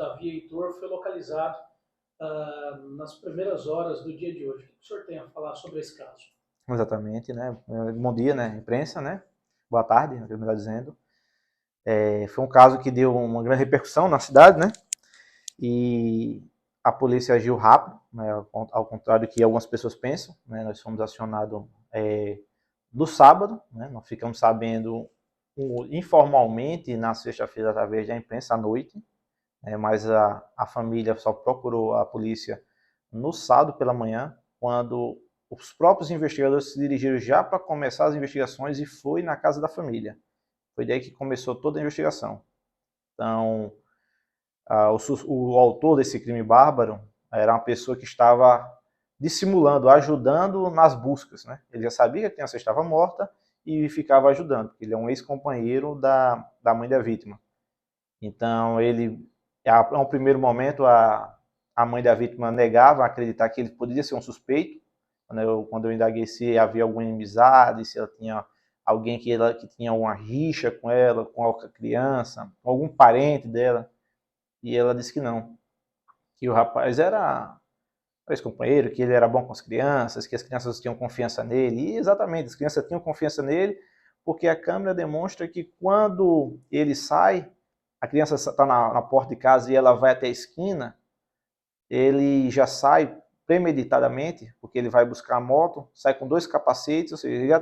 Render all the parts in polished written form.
Davi e Heitor foi localizado nas primeiras horas do dia de hoje. O que o senhor tem a falar sobre esse caso? Exatamente, né? Bom dia, né? Imprensa, né? Boa tarde, melhor dizendo. Foi um caso que deu uma grande repercussão na cidade, né? E a polícia agiu rápido, né? Ao contrário do que algumas pessoas pensam, né? Nós fomos acionados no sábado, né? Nós ficamos sabendo informalmente na sexta-feira através da imprensa à noite, mas a família só procurou a polícia no sábado pela manhã, quando os próprios investigadores se dirigiram já para começar as investigações e foi na casa da família. Foi daí que começou toda a investigação. Então, o autor desse crime bárbaro era uma pessoa que estava dissimulando, ajudando nas buscas, né? Ele já sabia que a criança estava morta e ficava ajudando, porque ele é um ex-companheiro da mãe da vítima. Então, a um primeiro momento, a mãe da vítima negava acreditar que ele poderia ser um suspeito. Quando eu indaguei se havia alguma inimizade, se ela tinha alguém que tinha uma rixa com ela, com a criança, com algum parente dela, e ela disse que não, que o rapaz era ex-companheiro, que ele era bom com as crianças, que as crianças tinham confiança nele, e exatamente, as crianças tinham confiança nele, porque a câmera demonstra que quando ele sai, a criança está na porta de casa e ela vai até a esquina, ele já sai premeditadamente, porque ele vai buscar a moto, sai com 2 capacetes, ou seja,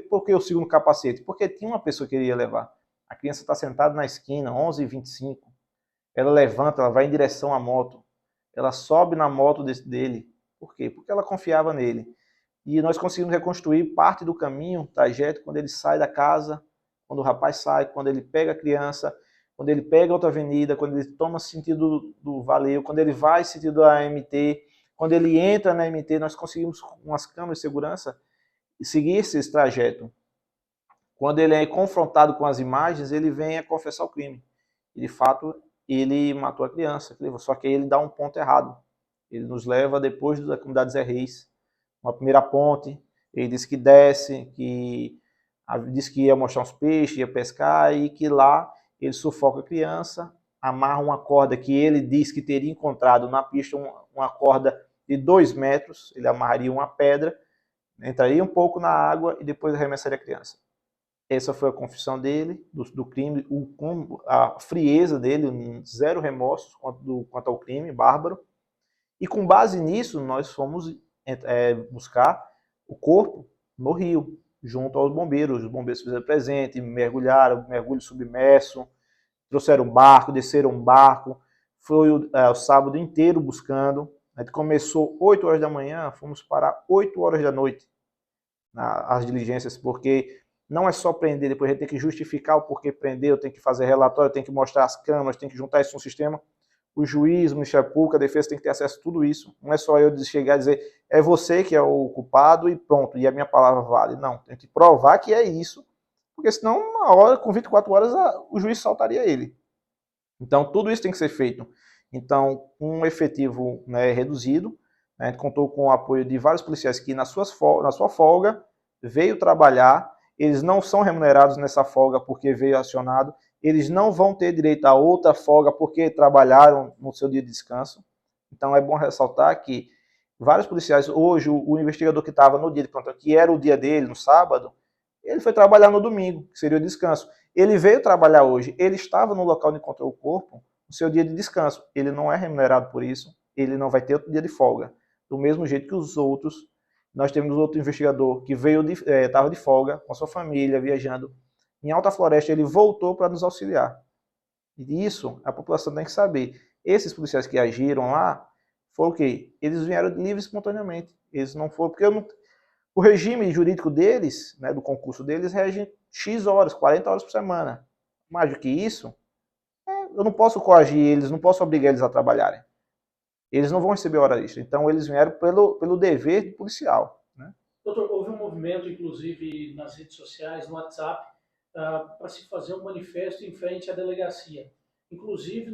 por que o segundo capacete? Porque tinha uma pessoa que ele ia levar. A criança está sentada na esquina, 11h25, ela levanta, ela vai em direção à moto, ela sobe na moto dele. Por quê? Porque ela confiava nele. E nós conseguimos reconstruir parte do caminho, trajeto, quando ele sai da casa, quando o rapaz sai, quando ele pega a criança, quando ele pega outra avenida, quando ele toma sentido do Valeu, quando ele vai sentido da MT, quando ele entra na MT, nós conseguimos, com as câmeras de segurança, seguir esse trajeto. Quando ele é confrontado com as imagens, ele vem a confessar o crime. E, de fato, ele matou a criança, só que aí ele dá um ponto errado. Ele nos leva depois da comunidade Zé Reis, uma primeira ponte, ele disse que desce, disse que ia mostrar uns peixes, ia pescar, e que lá ele sufoca a criança, amarra uma corda que ele disse que teria encontrado na pista, uma corda de 2 metros, ele amarraria uma pedra, entraria um pouco na água e depois arremessaria a criança. Essa foi a confissão dele, do crime, a frieza dele, zero remorso quanto ao crime bárbaro. E com base nisso, nós fomos buscar o corpo no rio, junto aos bombeiros. Os bombeiros fizeram presente, mergulharam, mergulho submerso, trouxeram um barco, desceram um barco. Foi o sábado inteiro buscando. A gente começou 8 horas da manhã, fomos para 8 horas da noite as diligências, porque não é só prender, depois a gente tem que justificar o porquê prender, tem que fazer relatório, tem que mostrar as câmeras, tem que juntar isso no sistema. O juiz, o Ministério Público, a defesa tem que ter acesso a tudo isso. Não é só eu chegar e dizer, é você que é o culpado e pronto, e a minha palavra vale. Não, tem que provar que é isso, porque senão, uma hora, com 24 horas, o juiz soltaria ele. Então, tudo isso tem que ser feito. Então, um efetivo, né, reduzido, né, a gente contou com o apoio de vários policiais que, na sua folga, veio trabalhar. Eles não são remunerados nessa folga porque veio acionado. Eles não vão ter direito a outra folga porque trabalharam no seu dia de descanso. Então, é bom ressaltar que vários policiais, hoje, o investigador que estava no dia de plantão, que era o dia dele, no sábado, ele foi trabalhar no domingo, que seria o descanso. Ele veio trabalhar hoje, ele estava no local onde encontrou o corpo, no seu dia de descanso. Ele não é remunerado por isso, ele não vai ter outro dia de folga. Do mesmo jeito que os outros, nós temos outro investigador que estava de folga, com a sua família, viajando em Alta Floresta, ele voltou para nos auxiliar. E isso a população tem que saber. Esses policiais que agiram lá, foram o quê? Eles vieram livres espontaneamente. Eles não foram, porque o regime jurídico deles, né, do concurso deles, rege X horas, 40 horas por semana. Mais do que isso, eu não posso coagir eles, não posso obrigar eles a trabalharem. Eles não vão receber hora extra. Então, eles vieram pelo dever policial. Né? Doutor, houve um movimento, inclusive nas redes sociais, no WhatsApp, para se fazer um manifesto em frente à delegacia. Inclusive,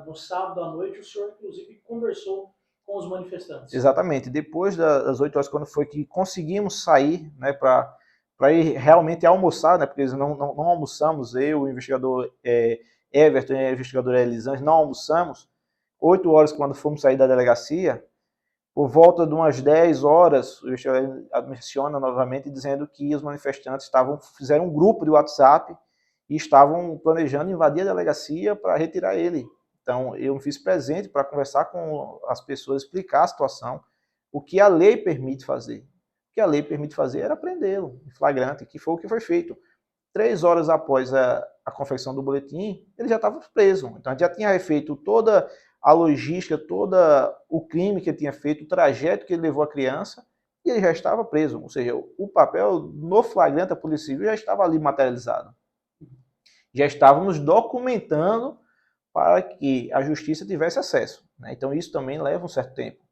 no sábado à noite, o senhor, inclusive, conversou com os manifestantes. Exatamente. Depois das 8 horas, quando foi que conseguimos sair, né, para ir realmente almoçar, né, porque não almoçamos, eu, o investigador Everton e a investigadora Elisângela, não almoçamos. 8 horas, quando fomos sair da delegacia, por volta de umas 10 horas, o investigador menciona novamente dizendo que os manifestantes fizeram um grupo de WhatsApp e estavam planejando invadir a delegacia para retirar ele. Então, eu me fiz presente para conversar com as pessoas, explicar a situação, o que a lei permite fazer. O que a lei permite fazer era prendê-lo em flagrante, que foi o que foi feito. 3 horas após a confecção do boletim, ele já estava preso. Então, a gente já tinha feito toda a logística, todo o crime que ele tinha feito, o trajeto que ele levou a criança, e ele já estava preso. Ou seja, o papel no flagrante da Polícia Civil já estava ali materializado. Já estávamos documentando para que a justiça tivesse acesso, né? Então isso também leva um certo tempo.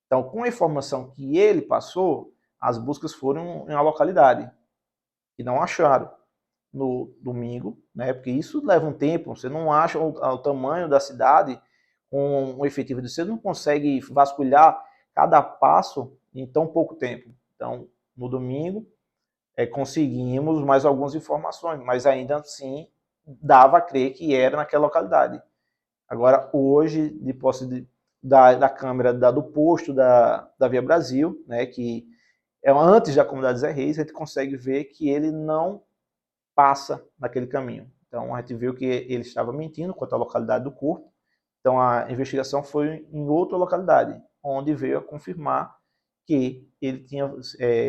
Então, com a informação que ele passou, as buscas foram em uma localidade e não acharam no domingo, né? Porque isso leva um tempo, você não acha o tamanho da cidade com um efetivo de você não consegue vasculhar cada passo em tão pouco tempo. Então, no domingo, conseguimos mais algumas informações, mas ainda assim dava a crer que era naquela localidade. Agora, hoje, de posse da câmera do posto da Via Brasil, né, que é antes da comunidade Zé Reis, a gente consegue ver que ele não passa naquele caminho. Então, a gente viu que ele estava mentindo quanto à localidade do corpo. Então, a investigação foi em outra localidade, onde veio a confirmar que ele tinha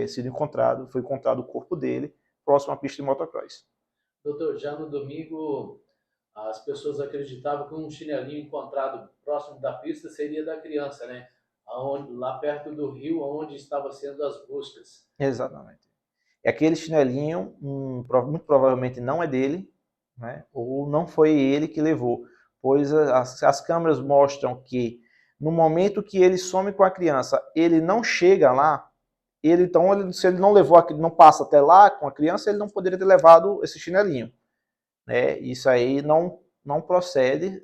sido encontrado, foi encontrado o corpo dele próximo à pista de motocross. Doutor, já no domingo, as pessoas acreditavam que um chinelinho encontrado próximo da pista seria da criança, né? Lá perto do rio, onde estavam sendo as buscas. Exatamente. E aquele chinelinho, muito provavelmente não é dele, né? Ou não foi ele que levou, pois as câmeras mostram que no momento que ele some com a criança, ele não chega lá, se ele não levou, não passa até lá com a criança, ele não poderia ter levado esse chinelinho, né? Isso aí não procede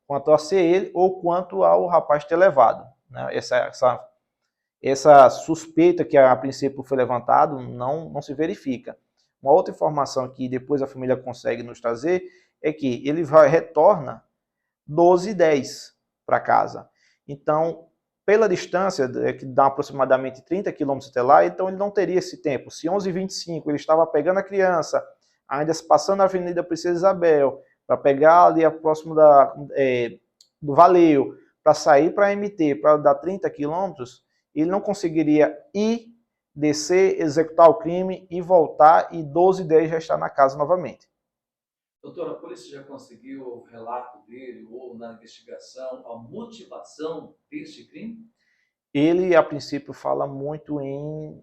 quanto a ser ele ou quanto ao rapaz ter levado, né? Essa suspeita que a princípio foi levantado não se verifica. Uma outra informação que depois a família consegue nos trazer é que ele retorna 12h10 para casa. Então, pela distância, que dá aproximadamente 30 quilômetros até lá, então ele não teria esse tempo. Se 11h25 ele estava pegando a criança, ainda passando a Avenida Princesa Isabel, para pegar ali próximo do Valeu, para sair para a MT, para dar 30 quilômetros, ele não conseguiria ir, descer, executar o crime e voltar, e 12h10 já está na casa novamente. Doutor, a polícia já conseguiu o relato dele ou na investigação a motivação deste crime? Ele, a princípio, fala muito em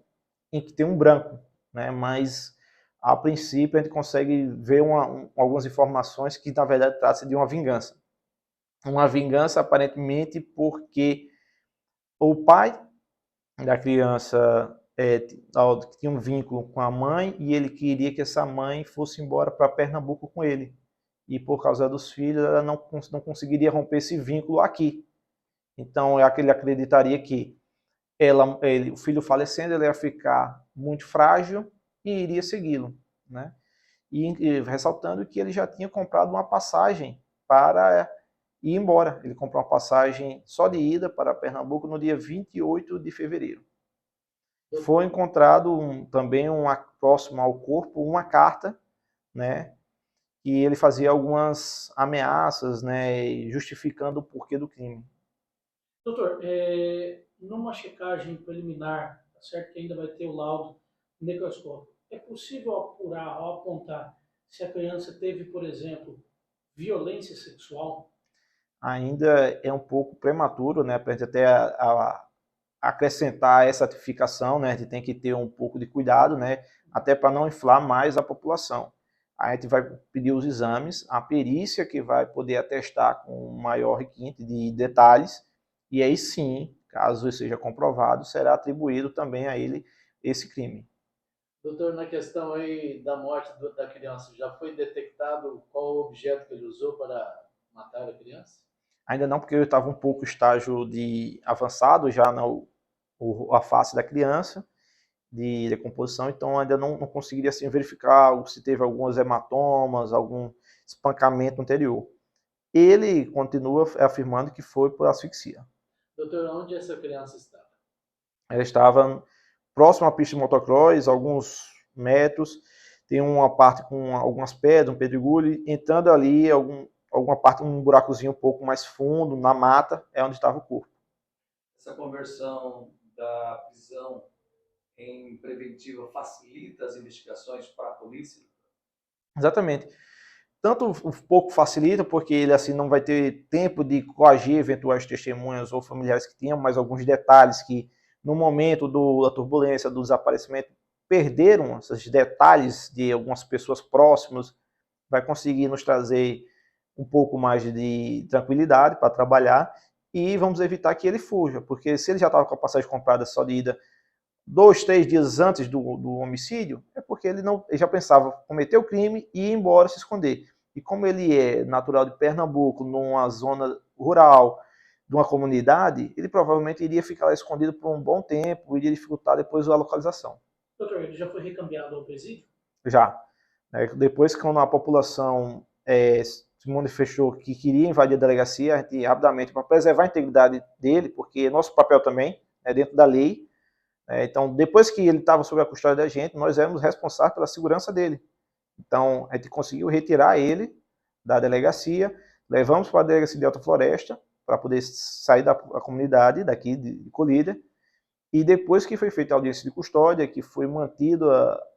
que tem um branco, né? Mas, a princípio, a gente consegue ver algumas informações que, na verdade, trata-se de uma vingança. Uma vingança, aparentemente, porque o pai da criança tinha um vínculo com a mãe e ele queria que essa mãe fosse embora para Pernambuco com ele. E por causa dos filhos, ela não conseguiria romper esse vínculo aqui. Então, ele acreditaria que o filho falecendo, ele ia ficar muito frágil e iria segui-lo, né? E ressaltando que ele já tinha comprado uma passagem para ir embora. Ele comprou uma passagem só de ida para Pernambuco no dia 28 de fevereiro. Foi encontrado também próximo ao corpo uma carta, né, e ele fazia algumas ameaças, né, justificando o porquê do crime. Doutor, numa checagem preliminar, tá certo que ainda vai ter o laudo necroscópico, é possível apurar ou apontar se a criança teve, por exemplo, violência sexual? Ainda é um pouco prematuro, né, para a gente até acrescentar essa tipificação, né, a gente tem que ter um pouco de cuidado, né, até para não inflar mais a população. A gente vai pedir os exames, a perícia que vai poder atestar com maior requinte de detalhes, e aí sim, caso seja comprovado, será atribuído também a ele esse crime. Doutor, na questão aí da morte da criança, já foi detectado qual o objeto que ele usou para matar a criança? Ainda não, porque eu estava um pouco estágio de avançado já a face da criança, de decomposição, então ainda não conseguiria assim, verificar se teve alguns hematomas, algum espancamento anterior. Ele continua afirmando que foi por asfixia. Doutor, onde essa criança estava? Ela estava próximo à pista de motocross, alguns metros, tem uma parte com algumas pedras, um pedregulho, entrando ali alguma parte, um buracozinho um pouco mais fundo, na mata, é onde estava o corpo. Essa conversão da prisão em preventiva facilita as investigações para a polícia? Exatamente. Tanto um pouco facilita, porque ele assim não vai ter tempo de coagir eventuais testemunhas ou familiares que tenham mais alguns detalhes que, no momento da turbulência, do desaparecimento, perderam esses detalhes de algumas pessoas próximas, vai conseguir nos trazer um pouco mais de tranquilidade para trabalhar e vamos evitar que ele fuja, porque se ele já estava com a passagem comprada só de ida 2, 3 dias antes do homicídio, é porque ele já pensava cometer o crime e ir embora se esconder. E como ele é natural de Pernambuco, numa zona rural, de uma comunidade, ele provavelmente iria ficar lá escondido por um bom tempo, iria dificultar depois a localização. Doutor, ele já foi recambiado ao presídio? Já. Depois, quando a população se manifestou que queria invadir a delegacia, a gente rapidamente, para preservar a integridade dele, porque nosso papel também é dentro da lei. Então, depois que ele estava sob a custódia da gente, nós éramos responsáveis pela segurança dele. Então, a gente conseguiu retirar ele da delegacia, levamos para a delegacia de Alta Floresta, para poder sair da comunidade daqui de Colíder, e depois que foi feita a audiência de custódia, que foi mantido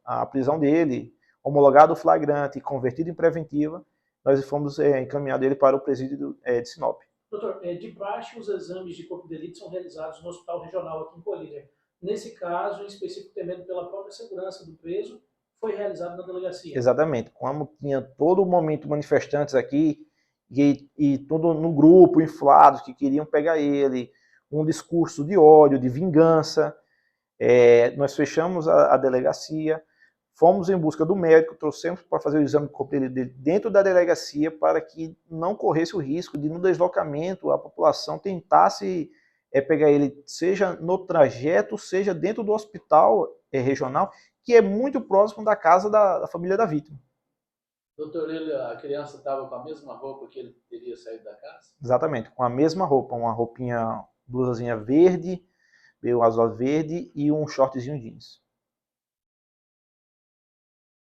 a prisão dele, homologado o flagrante e convertido em preventiva, nós fomos encaminhando ele para o presídio de Sinop. Doutor, de praxe, os exames de corpo de delito são realizados no Hospital Regional aqui em Colíder. Nesse caso, em específico, temendo pela própria segurança do preso, foi realizado na delegacia. Exatamente. Como tinha todo momento manifestantes aqui, e todo no grupo, inflados, que queriam pegar ele, um discurso de ódio, de vingança, nós fechamos a delegacia, fomos em busca do médico, trouxemos para fazer o exame de corpo dele dentro da delegacia para que não corresse o risco de, no deslocamento, a população tentasse pegar ele, seja no trajeto, seja dentro do hospital regional, que é muito próximo da casa da família da vítima. Doutor, a criança estava com a mesma roupa que ele teria saído da casa? Exatamente, com a mesma roupa, uma roupinha, blusazinha verde, meio azul verde e um shortzinho jeans.